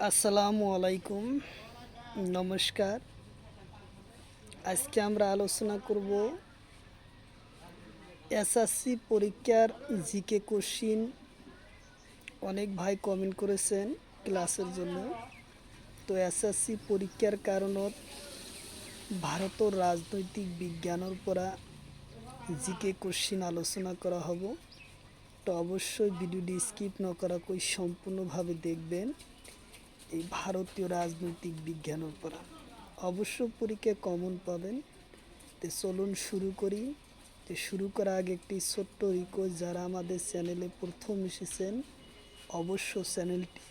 আসসালামু আলাইকুম, নমস্কার। আজকে আমরা আলোচনা করব এসএসসি পরীক্ষার জিকে কোশ্চিন। অনেক ভাই কমেন্ট করেছেন ক্লাসের জন্য। তো এসএসসি পরীক্ষার কারণত ভারতের রাজনৈতিক বিজ্ঞানের পরা জিকে কোশ্চিন আলোচনা করা হব। তো অবশ্যই ভিডিওটি স্কিপ না করা কই সম্পূর্ণভাবে দেখবেন। এই ভারতীয় রাজনৈতিক বিজ্ঞানের পরা অবশ্য পরীক্ষায় কমন পাবেন। তো চলুন শুরু করি। তো শুরু করার আগে একটি ছোট্ট রিকোয়েস্ট, যারা আমাদের চ্যানেলে প্রথম এসেছেন অবশ্য চ্যানেলটি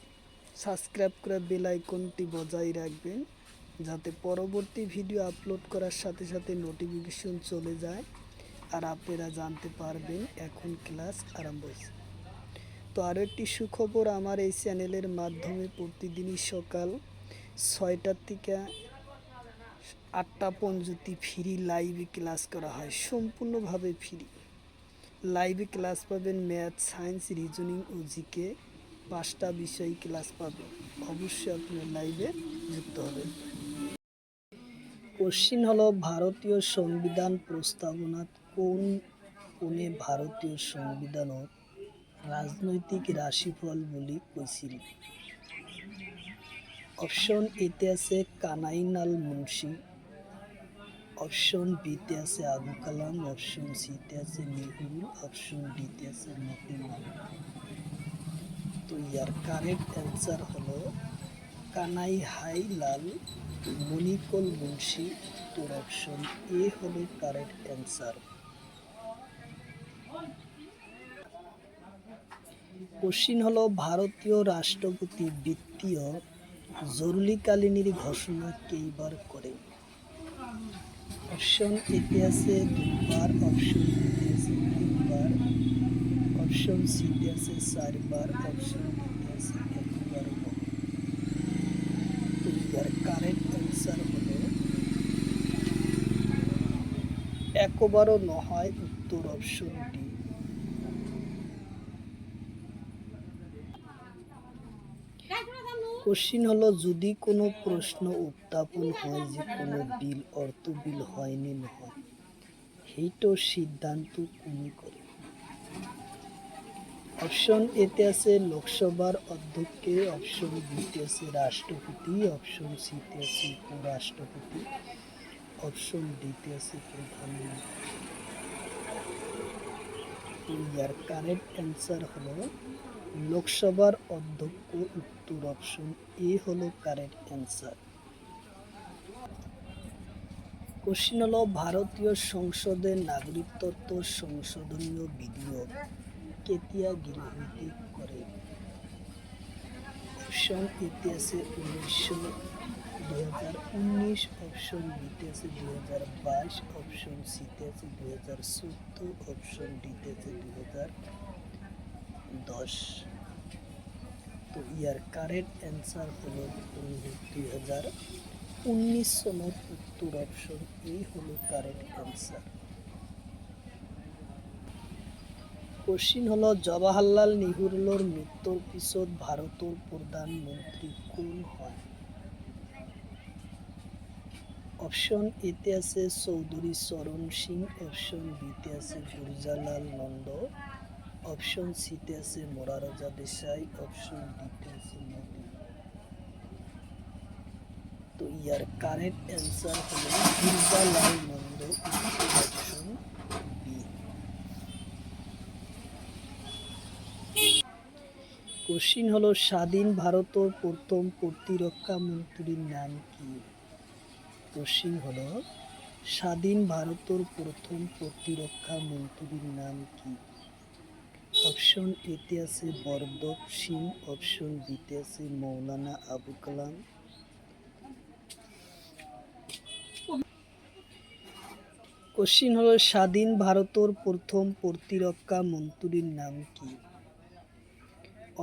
সাবস্ক্রাইব করে বেল আইকনটি বজায় রাখবেন, যাতে পরবর্তী ভিডিও আপলোড করার সাথে সাথে নোটিফিকেশন চলে যায় আর আপনারা জানতে পারবেন এখন ক্লাস আরম্ভ হয়েছে। তো আরও একটি সুখবর, আমার এই চ্যানেলের মাধ্যমে প্রতিদিনই সকাল 6টার থেকে 8টা পর্যন্ত ফ্রি লাইভে ক্লাস করা হয়, সম্পূর্ণভাবে ফ্রি। লাইভে ক্লাস পাবেন ম্যাথ, সায়েন্স, রিজনিং ও জিকে 5টা বিষয় ক্লাস পাবেন। অবশ্যই আপনার লাইভে যুক্ত হবেন। কোশ্চিন হলো, ভারতীয় সংবিধান প্রস্তাবনাত কোনে ভারতীয় সংবিধানত রাজনৈতিক রাশিফল বলি কৈছিল? অপশন এতে আছে কানাইলাল মুন্সি, অপশন বিতে আছে আবু কালাম, অপশন সিতে আছে নেহরু, অপশন ডিতে আছে মতিলাল। তো ইয়ার কারেক্ট অ্যান্সার হলো কানাইলাল মণিকল মুন্সি। তোর অপশন এ হলো কারেক্ট অ্যান্সার। কোশ্চিন হলো, ভারতীয় রাষ্ট্রপতি বিত্তীয় জরুরিকালীনের ঘোষণা কেইবার করে? অপশন এতে আছে 2বার, অপশন বিতে আছে 3বার, অপশন সিতে আছে 4বার, অপশন ডিতে আছে 1বার। তো ইয়ার কারেক্ট অ্যান্সার হলো 1বারও নহয়, উত্তর অপশন ডি। কোশ্চিন হলো, যদি কোনো প্রশ্ন উত্থাপন হয় যে কোনো বিল অর্থ বিল হয়নি নহয়, সেইটা সিদ্ধান্ত কোনি করে? অপশন এতে আছে লোকসভার অধ্যক্ষ, অপশন বিতে আছে রাষ্ট্রপতি, অপশন সিতে আছে উপরাষ্ট্রপতি, অপশন ডিতে আছে প্রধানমন্ত্রী। ইয়ার কারেক্ট অ্যান্সার হলো লোকসভার অধ্যক্ষ, উত্তর অপশন এ হলো কারেক্ট অ্যান্সার। কোশ্চিন হলো, ভারতীয় সংসদের নাগরিকত্ব সংশোধনীয় বিধেয়ক কেতিয়া গৃহীত করে? অপশন এতে আছে 2019, অপশন বিতে আছে 2022, অপশন সিতে আছে 2014, অপশন ডিতে আছে 2010। তো ইয়ার কারেক্ট অ্যান্সার হলো 2019 সনত, উত্তর অপশন এ হলো কারেক্ট অ্যান্সার। কোশ্চিন হলো, জওয়াহরলাল নেহরুর মৃত্যুর পিছত ভারতের প্রধানমন্ত্রী কোন হয়? অপশন এতে আছে চৌধুরী চরণ সিং, অপশন বিতে আছে গুরজালাল নন্দ, অপশন সিতে আছে মোরারজি দেশাই, অপশন ডিতে আছে মোদি। তো ইয়ার কারেক্ট অ্যান্সার হলো গুরজালাল নন্দ, অপশন বি। কোশ্চিন হলো, স্বাধীন ভারতের প্রথম প্রতিরক্ষা মন্ত্রীর নাম কি? কোশ্চিন হলো, স্বাধীন ভারতের প্রথম প্রতিরক্ষা মন্ত্রীর নাম কি? অপশন এতে আছে বরদক সিং, অপশন বিতে আছে মৌলানা আবু কালাম। কোশ্চিন হলো, স্বাধীন ভারতের প্রথম প্রতিরক্ষা মন্ত্রীর নাম কি?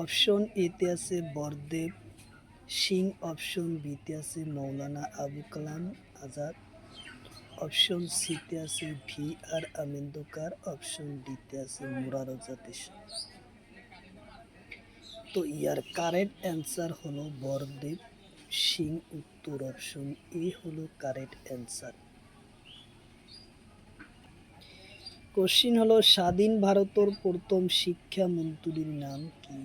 অপশন এতে আছে বরদেব সিং, অপশন বিতে আছে মৌলানা আবু কালাম আজাদ, অপশন সিতে আছে VR আমিনদকার, অপশন ডিতে আছে মোরারজি দেশাই। তো ইয়ার কারেক্ট অ্যান্সার হলো বরদেব সিং। উত্তর অপশন এ হলো কারেক্ট অ্যান্সার। কোশ্চিন হলো স্বাধীন ভারতের প্রথম শিক্ষামন্ত্রীর নাম কি?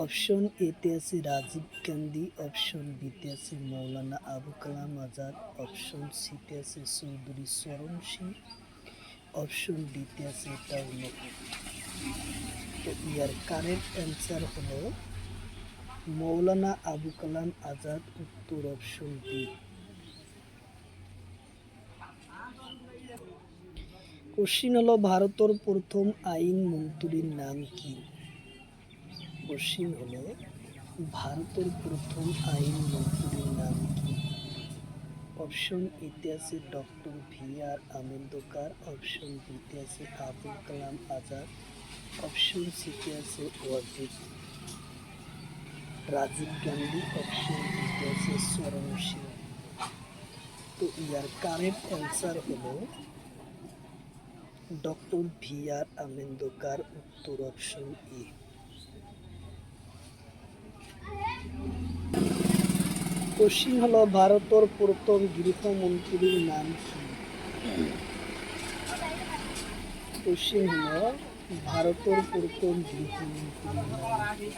অপশন এতে আছে রাজীব গান্ধী, অপশন বিতে আছে মৌলানা আবু কালাম আজাদ, অপশন সিতে আছে চৌধুরী চরণ সিং, অপশন ডিতে আছে এটাও নয়। তো ইয়ার কারেক্ট অ্যান্সার হলো মৌলানা আবু কালাম আজাদ। উত্তর অপশন বি। কোশ্চিন হলো ভারতের প্রথম আইন মন্ত্রীর নাম কি? কোশ্চিন হলো ভারতের প্রথম আইন মন্ত্রীর নাম কি? অপশন এতে আছে ডক্টর ভি.আর. আম্বেদকর, অপশন বিতে আছে আবুল কালাম আজাদ, অপশন সিতে আছে ওয়াজিদ রাজীব গান্ধী, অপশন ডিতে আছে চরণ সিং। তো ইয়ার কারেক্ট অ্যান্সার হলো ডক্টর ভি.আর. আম্বেদকর। উত্তর অপশন এ। কোশ্চিন হলো ভারতের প্রথম গৃহমন্ত্রীর নাম কি? কোশ্চিন হলো ভারতের প্রথম গৃহমন্ত্রীর নাম কি?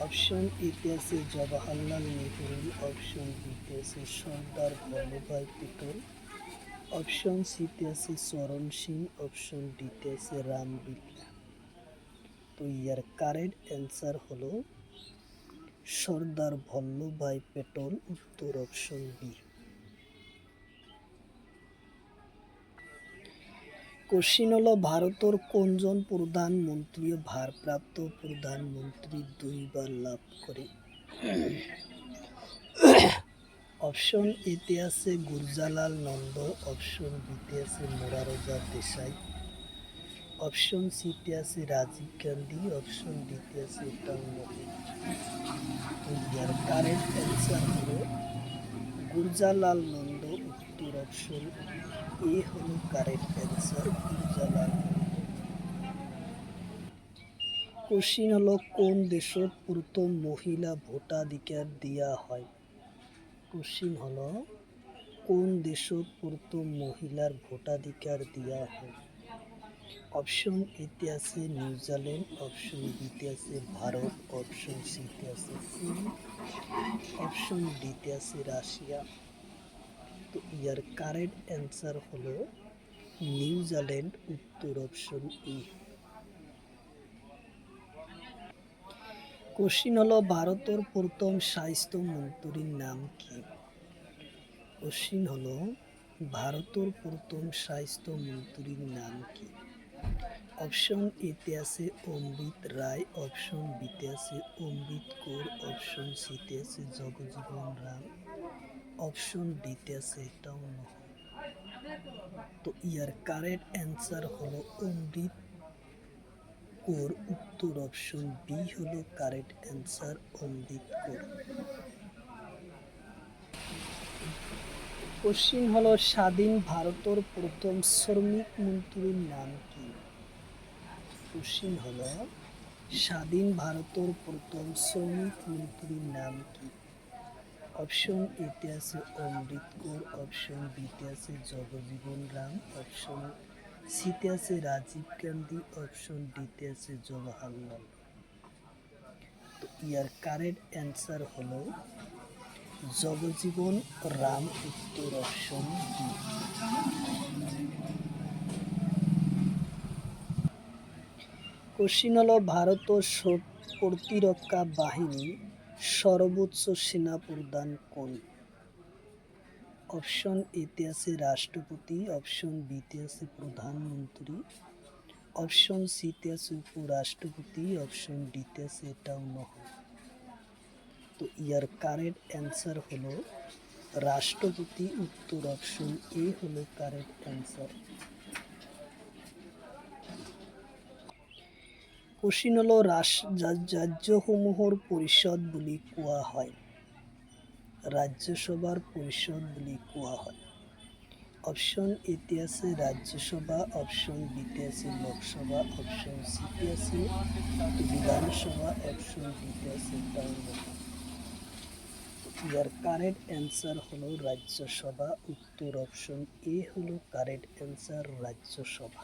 অপশন এতে আছে জওয়াহরলাল নেহরু, অপশন বিতে আছে সর্দার বল্লভভাই প্যাটেল, অপশন সিতে আছে চরণ সিং, অপশন ডিতে আছে রাম বিটলা। তো ইয়ার কারেক্ট অ্যান্সার হলো সর্দার বল্লভভাই প্যাটেল। উত্তর অপশন বি। কোশ্চিন হলো ভারতের কোনজন প্রধানমন্ত্রী ভারপ্রাপ্ত প্রধানমন্ত্রী দুইবার লাভ করে? অপশন এতে আছে গুরজালাল নন্দ, অপশন বিতে আছে মোরারজি দেশাই, অপশন সিতে আছে রাজীব গান্ধী, অপশন ডিতে আছে এটাও নয়। ইয়ার কারেক্ট অ্যান্সার হলো গুরজালাল নন্দ। উত্তর অপশন এ হলো কারেক্ট অ্যান্সার, গুরজালাল নন্দ। কোশ্চিন হলো কোন দেশত প্রথম মহিলা ভোটাধিকার দেওয়া হয়? কোশ্চিন হলো কোন দেশত প্রথম মহিলার ভোটাধিকার দেওয়া হয়? অপশন এতে আছে নিউজিল্যান্ড, অপশন বিতে আছে ভারত, অপশন সিতে আছে চীন, অপশন ডিতে আছে রাশিয়া। তো ইয়ার কারেক্ট অ্যান্সার হলো নিউজিল্যান্ড। উত্তর অপশন ই। কোশ্চিন হলো ভারতের প্রথম স্বাস্থ্য মন্ত্রীর নাম কি? কোশ্চিন হলো ভারতের প্রথম স্বাস্থ্য মন্ত্রীর নাম কি? অপশন এতে আছে অমৃত রায়, অপশন বিতে আছে অমৃত কৌর, অপশন সিতে আছে জগজীবন রাম, অপশন ডিতে আছে এটাও নয়। তো ইয়ার কারেক্ট অ্যান্সার হলো অমৃত কৌর। উত্তর অপশন বি হলো কারেক্ট অ্যান্সার, অমৃত কৌর। কোশ্চিন হলো স্বাধীন ভারতের প্রথম শ্রমিক মন্ত্রীর নাম কি? কোশ্চিন হলো স্বাধীন ভারতের প্রথম শ্রমিক মন্ত্রীর নাম কি? অপশন এতে আছে অমৃত কৌর, অপশন বিতে আছে জগজীবন রাম, অপশন সিতে আছে রাজীব গান্ধী, অপশন ডিতে আছে জওয়াহরলাল। তো ইয়ার কারেক্ট অ্যান্সার হলো জগজীবন রাম। উত্তর অপশন বি। কোশ্চিন হলো ভারতের প্রতিরক্ষা বাহিনী সর্বোচ্চ সেনা প্রধান কোন? অপশন এতে আছে রাষ্ট্রপতি, অপশন বিতে আছে প্রধানমন্ত্রী, অপশন সিতে আছে উপরাষ্ট্রপতি, অপশন ডিতে আছে এটাও নয়। তো ইয়ার কারেক্ট অ্যান্সার হলো রাষ্ট্রপতি। উত্তর অপশন এ হলো কারেক্ট অ্যান্সার। কোশ্চিন হলো রাজ্যসমূহর পরিষদ বলি কোয়া হয়? রাজ্যসভার পরিষদ বলি কোয়া হয়। অপশন এতে আছে রাজ্যসভা, অপশন বিতে আছে লোকসভা, অপশন সিতে আছে বিধানসভা, অপশন ডিতে আছে পার্লামেন্ট। যার কারেক্ট অ্যান্সার হলো রাজ্যসভা। উত্তর অপশন এ হলো কারেক্ট অ্যান্সার, রাজ্যসভা।